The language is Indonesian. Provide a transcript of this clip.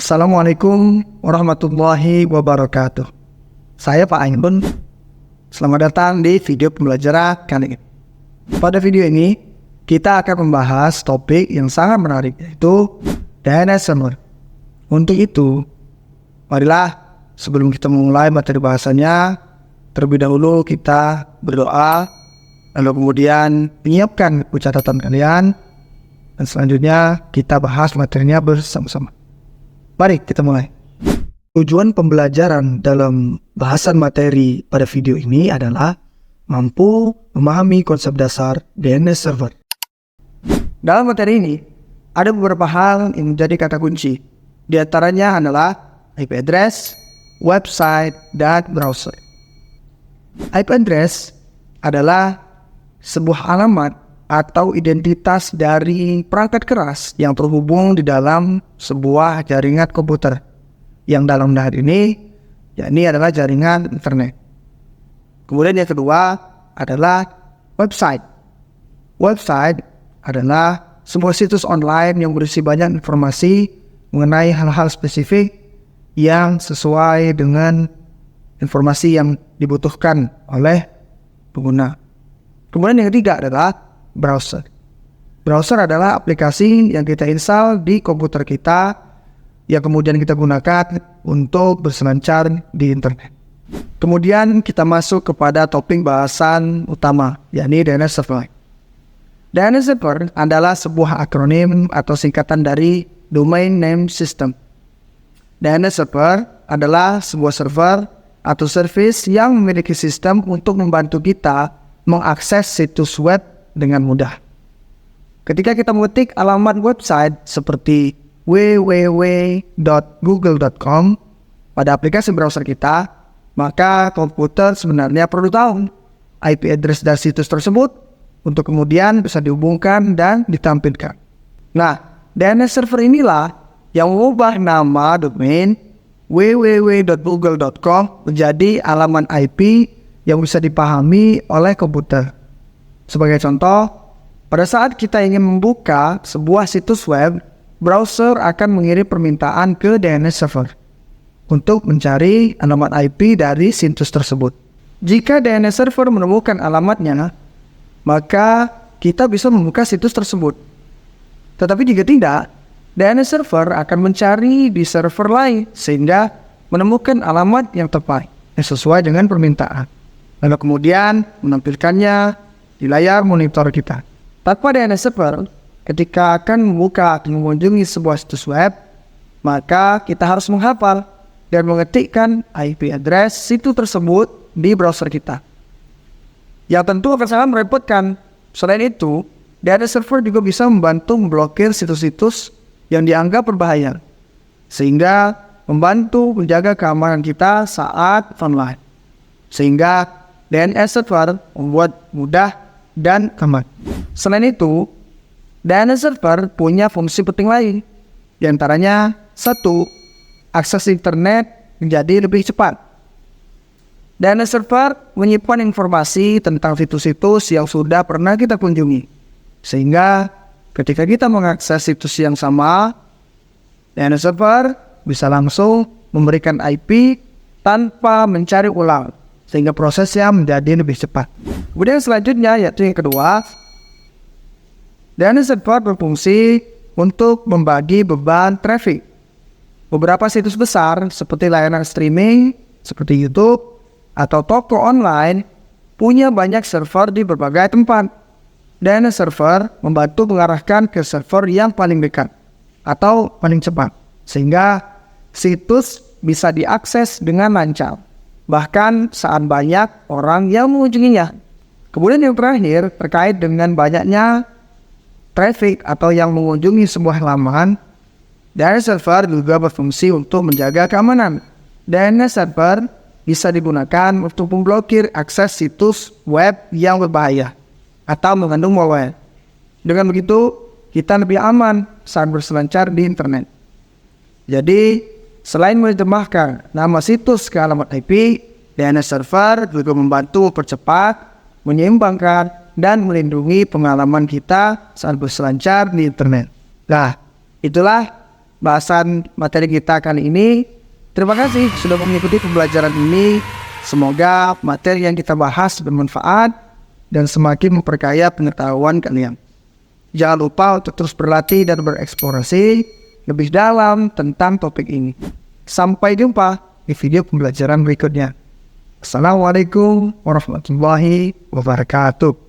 Assalamualaikum warahmatullahi wabarakatuh. Saya Pak Ainun. Selamat datang di video pembelajaran kali ini. Pada video ini, kita akan membahas topik yang sangat menarik, yaitu DNS server. Untuk itu, marilah sebelum kita memulai materi bahasanya, terlebih dahulu kita berdoa, lalu kemudian menyiapkan buku catatan kalian, dan selanjutnya kita bahas materinya bersama-sama. Mari kita mulai. Tujuan pembelajaran dalam bahasan materi pada video ini adalah mampu memahami konsep dasar DNS server. Dalam materi ini, ada beberapa hal yang menjadi kata kunci. Di antaranya adalah IP address, website, dan browser. IP address adalah sebuah alamat atau identitas dari perangkat keras yang terhubung di dalam sebuah jaringan komputer, yang dalam hal ini yakni adalah jaringan internet. Kemudian yang kedua adalah website. Website adalah sebuah situs online yang berisi banyak informasi mengenai hal-hal spesifik yang sesuai dengan informasi yang dibutuhkan oleh pengguna. Kemudian yang ketiga adalah browser. Browser adalah aplikasi yang kita install di komputer kita yang kemudian kita gunakan untuk berselancar di internet. Kemudian kita masuk kepada topik bahasan utama, yakni DNS server. DNS server adalah sebuah akronim atau singkatan dari Domain Name System. DNS server adalah sebuah server atau service yang memiliki sistem untuk membantu kita mengakses situs web dengan mudah. Ketika kita mengetik alamat website seperti www.google.com pada aplikasi browser kita, maka komputer sebenarnya perlu tahu IP address dari situs tersebut untuk kemudian bisa dihubungkan dan ditampilkan. Nah, DNS server inilah yang mengubah nama domain www.google.com menjadi alamat IP yang bisa dipahami oleh komputer. Sebagai contoh, pada saat kita ingin membuka sebuah situs web, browser akan mengirim permintaan ke DNS server untuk mencari alamat IP dari situs tersebut. Jika DNS server menemukan alamatnya, maka kita bisa membuka situs tersebut. Tetapi jika tidak, DNS server akan mencari di server lain sehingga menemukan alamat yang tepat yang sesuai dengan permintaan, lalu kemudian menampilkannya di layar monitor kita. Tanpa DNS server, ketika akan membuka atau mengunjungi sebuah situs web, maka kita harus menghafal dan mengetikkan IP address situs tersebut di browser kita, yang tentu akan sangat merepotkan. Selain itu, DNS server juga bisa membantu memblokir situs-situs yang dianggap berbahaya, sehingga membantu menjaga keamanan kita saat online. Sehingga DNS server membuat mudah dan aman. Selain itu, DNS server punya fungsi penting lain. Di antaranya, 1. Akses internet menjadi lebih cepat. DNS server menyimpan informasi tentang situs-situs yang sudah pernah kita kunjungi, sehingga ketika kita mengakses situs yang sama, DNS server bisa langsung memberikan IP tanpa mencari ulang, sehingga prosesnya menjadi lebih cepat. Kemudian selanjutnya, yaitu yang kedua, DNS server berfungsi untuk membagi beban traffic. Beberapa situs besar seperti layanan streaming seperti YouTube atau toko online punya banyak server di berbagai tempat. DNS server membantu mengarahkan ke server yang paling dekat atau paling cepat, sehingga situs bisa diakses dengan lancar, bahkan saat banyak orang yang mengunjunginya. Kemudian yang terakhir, terkait dengan banyaknya traffic atau yang mengunjungi sebuah halaman, DNS server juga berfungsi untuk menjaga keamanan. DNS server bisa digunakan untuk memblokir akses situs web yang berbahaya atau mengandung malware. Dengan begitu, kita lebih aman saat berselancar di internet. Jadi, selain menerjemahkan nama situs ke alamat IP, DNS server juga membantu mempercepat, menyeimbangkan, dan melindungi pengalaman kita saat berselancar di internet. Nah, itulah bahasan materi kita kali ini. Terima kasih sudah mengikuti pembelajaran ini. Semoga materi yang kita bahas bermanfaat dan semakin memperkaya pengetahuan kalian. Jangan lupa untuk terus berlatih dan bereksplorasi lebih dalam tentang topik ini. Sampai jumpa di video pembelajaran berikutnya. Assalamualaikum warahmatullahi wabarakatuh.